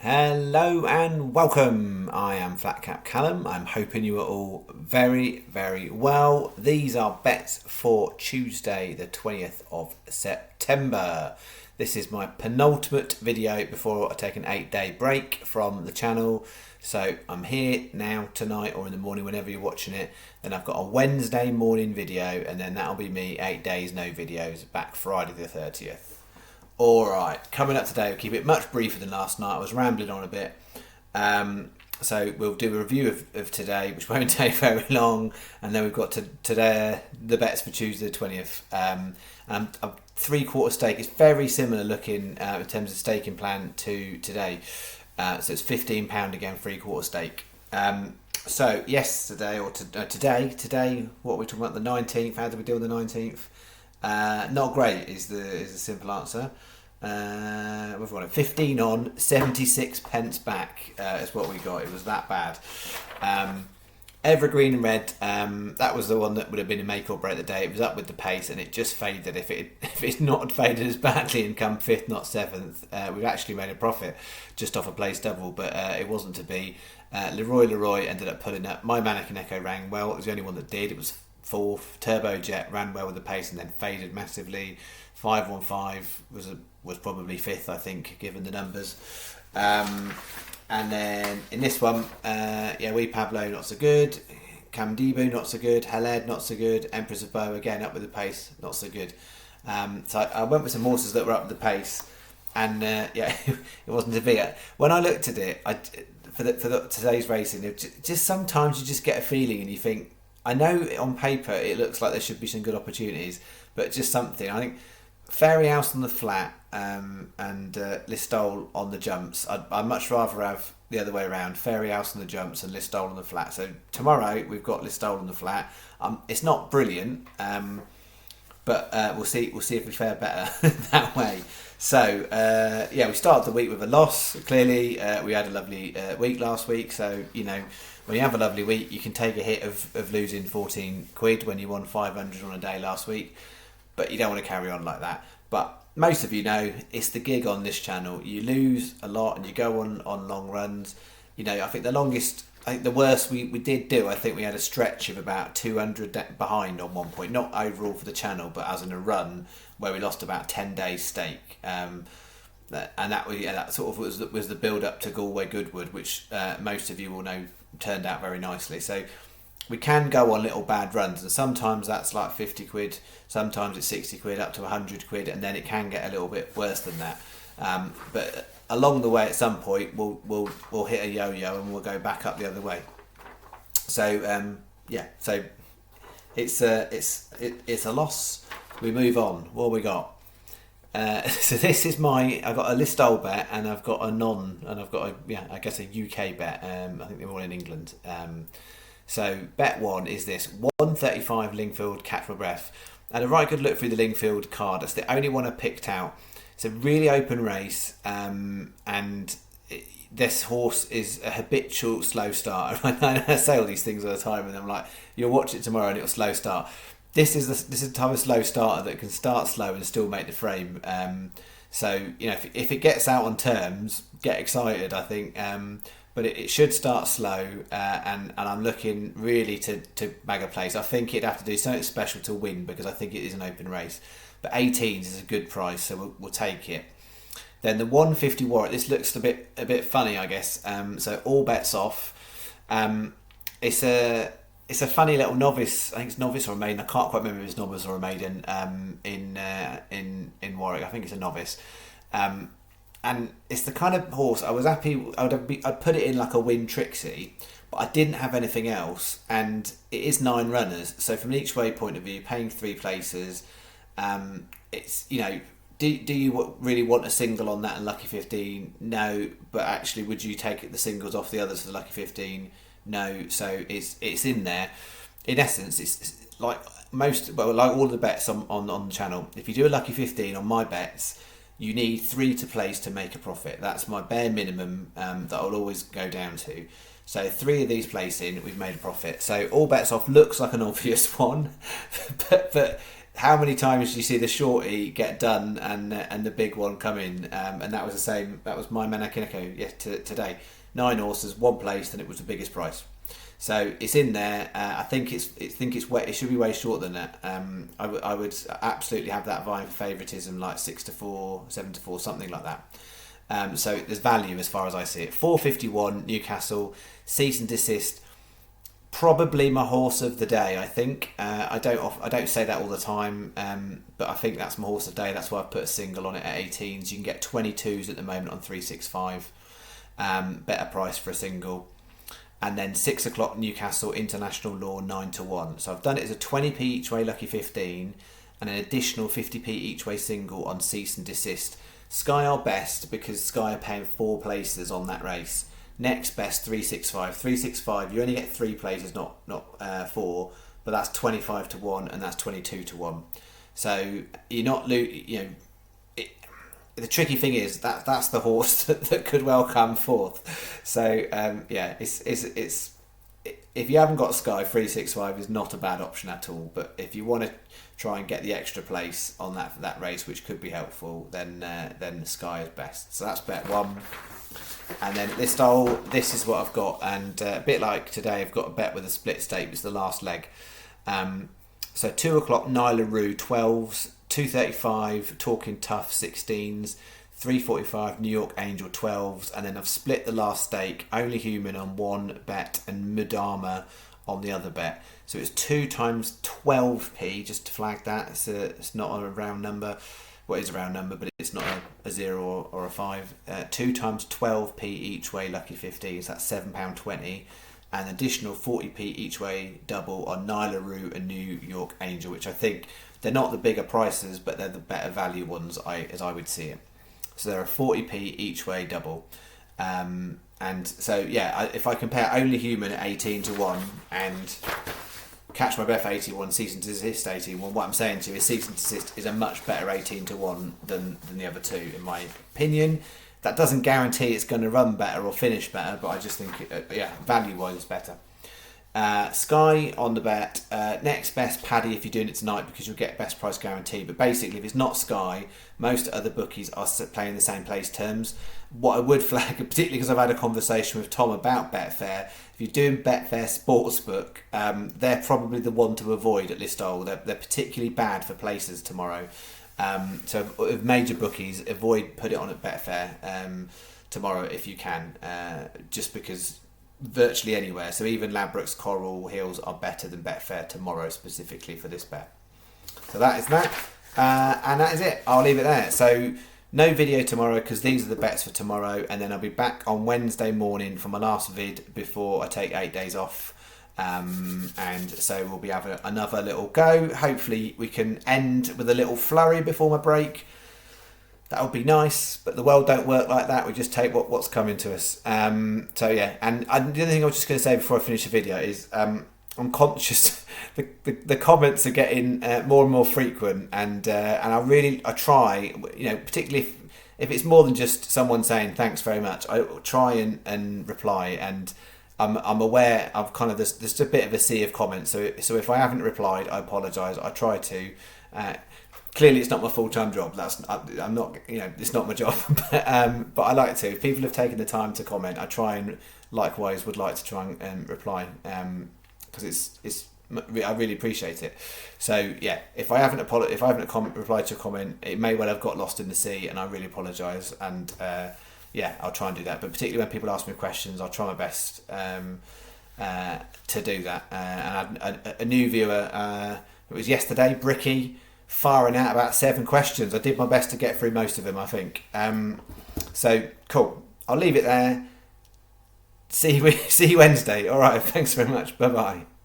Hello and welcome. I am Flatcap Callum. I'm hoping you are all very, very well. These are bets for Tuesday, the 20th of September. This is my penultimate video before I take an 8-day break from the channel. So I'm here now, tonight, or in the morning, whenever you're watching it. Then I've got a Wednesday morning video, and then that'll be me 8 days, no videos, back Friday the 30th. Alright, coming up today, we'll keep it much briefer than last night. I was rambling on a bit. So we'll do a review of today, which won't take very long. And then we've got today the bets for Tuesday the 20th. And a 3/4 stake is very similar looking in terms of staking plan to today. So it's £15 again, 3/4 stake. So yesterday, or today, what are we talking about, the 19th? How did we do on the 19th? Not great is the simple answer. We've got it 15 on, 76 pence back is what we got. It was that bad. Evergreen and red, that was the one that would have been a make or break the day. It was up with the pace and it just faded. If it's not faded as badly and come 5th, not 7th, we've actually made a profit just off a place double, but it wasn't to be. Leroy ended up pulling up. My Mannequin Echo rang well. It was the only one that did. It was 4th. Turbojet ran well with the pace and then faded massively. 515 was probably 5th, I think, given the numbers. And then in this one, We Pablo not so good. Cam Debu not so good. Haled not so good. Empress of Bow again up with the pace, not so good. So I went with some horses that were up with the pace, and it wasn't to be. When I looked at it, for today's racing, just sometimes you just get a feeling and you think, I know on paper it looks like there should be some good opportunities, but just something. I think Fairy House on the flat and Listowel on the jumps. I'd much rather have the other way around. Fairy House on the jumps and Listowel on the flat. So tomorrow we've got Listowel on the flat. It's not brilliant, but we'll see if we fare better that way. So we started the week with a loss. Clearly, we had a lovely week last week. So when you have a lovely week, you can take a hit of losing 14 quid when you won 500 on a day last week, but you don't want to carry on like that. But most of you know it's the gig on this channel. You lose a lot and you go on long runs. I think the worst we did do, I think we had a stretch of about 200 behind on one point, not overall for the channel, but as in a run where we lost about 10 days stake. And that sort of was the build up to Galway Goodwood, which most of you will know turned out very nicely. So we can go on little bad runs, and sometimes that's like 50 quid, sometimes it's 60 quid, up to 100 quid, and then it can get a little bit worse than that. But along the way, at some point, we'll hit a yo-yo and we'll go back up the other way. So so it's a loss. We move on. What have we got? So this is I've got a Listowel bet and I've got a I guess a UK bet. I think they're all in England. So bet one is this 135 Lingfield, catch my breath. I had a right good look through the Lingfield card. That's the only one I picked out. It's a really open race, and this horse is a habitual slow starter. I say all these things all the time, and I'm like, you'll watch it tomorrow and it'll slow start. This is the type of slow starter that can start slow and still make the frame. So if it gets out on terms, get excited, I think. But it should start slow, and I'm looking really to bag a place. I think it'd have to do something special to win because I think it is an open race. But 18s is a good price, so we'll take it. Then the 150 Warwick. This looks a bit funny, I guess. So all bets off. It's a funny little novice. I think it's novice or a maiden. I can't quite remember if it's novice or a maiden. In Warwick, I think it's a novice. And it's the kind of horse I was happy. I'd put it in like a Win Trixie, but I didn't have anything else. And it is 9 runners, so from an each way point of view, paying 3 places, it's Do you really want a single on that and Lucky 15? No, but actually, would you take the singles off the others for the Lucky 15? No, so it's in there. In essence, it's like like all the bets on the channel. If you do a Lucky 15 on my bets, you need 3 to place to make a profit. That's my bare minimum that I'll always go down to. So 3 of these placing, we've made a profit. So all bets off looks like an obvious one, but how many times do you see the shorty get done and the big one come in? And that was the same. That was my Manakineko today. 9 horses, 1 place, and it was the biggest price. So it's in there. I think it should be way shorter than that. I would absolutely have that vying for favouritism, like 6-4, 7-4, something like that. So there's value as far as I see it. 451 Newcastle, cease and desist. Probably my horse of the day. I think I don't say that all the time, but I think that's my horse of the day. That's why I put a single on it at 18s. You can get 22s at the moment on 365. Better price for a single. And then 6 o'clock Newcastle International Law 9-1. So I've done it as a 20p each way lucky 15 and an additional 50p each way single on cease and desist. Sky are best because Sky are paying 4 places on that race. Next best 365. 365 you only get 3 places, not 4, but that's 25-1 and that's 22-1. So you're not the tricky thing is that's the horse that could well come fourth. So it's if you haven't got Sky, 365 is not a bad option at all. But if you want to try and get the extra place on that race, which could be helpful, then Sky is best. So that's bet 1. And then Listowel, this is what I've got, and a bit like today, I've got a bet with a split stake. It's the last leg. So 2 o'clock Nyla Roo 12s. 235 Talking Tough 16s, 345 New York Angel 12s, and then I've split the last stake, Only Human on one bet and Mudama on the other bet. So it's 2 times 12p, just to flag that. It's not a round number. Well, it's a round number, but it's not a 0 or a 5. 2 times 12p each way lucky 15s, that's £7.20. And additional 40p each way double on Nyla Roo and New York Angel, which I think they're not the bigger prices, but they're the better value ones as I would see it. So they're a 40p each way double. And so, if I compare Only Human at 18-1 and Catch My Breath 81, Cease and Desist 81, what I'm saying to you is Cease and Desist is a much better 18-1 than the other two, in my opinion. That doesn't guarantee it's going to run better or finish better, but I just think, value-wise, it's better. Sky on the bet. Next best Paddy if you're doing it tonight because you'll get best price guarantee. But basically, if it's not Sky, most other bookies are playing the same place terms. What I would flag, particularly because I've had a conversation with Tom about Betfair, if you're doing Betfair Sportsbook, they're probably the one to avoid at Listowel. They're particularly bad for places tomorrow. So if major bookies, put it on at Betfair tomorrow if you can, just because virtually anywhere. So even Ladbrokes, Coral, Hills are better than Betfair tomorrow specifically for this bet. So that is that, and that is it. I'll leave it there. So no video tomorrow because these are the bets for tomorrow, and then I'll be back on Wednesday morning for my last vid before I take 8 days off. And so we'll be having another little go. Hopefully we can end with a little flurry before my break. That would be nice, but the world don't work like that. We just take what's coming to us. And the other thing I was just going to say before I finish the video is I'm conscious the comments are getting more and more frequent, and I try, particularly if it's more than just someone saying thanks very much, I try and reply, and I'm aware of kind of there's a bit of a sea of comments. So if I haven't replied, I apologise. I try to. Clearly, it's not my full-time job. I'm not. It's not my job. But I like to. If people have taken the time to comment, I try and likewise would like to try and reply because I really appreciate it. So if I haven't replied to a comment, it may well have got lost in the sea, and I really apologise. And I'll try and do that. But particularly when people ask me questions, I'll try my best to do that. And I had a new viewer. It was yesterday, Bricky, firing out about 7 questions. I did my best to get through most of them, I think. So cool. I'll leave it there. See you Wednesday. All right. Thanks very much. Bye bye.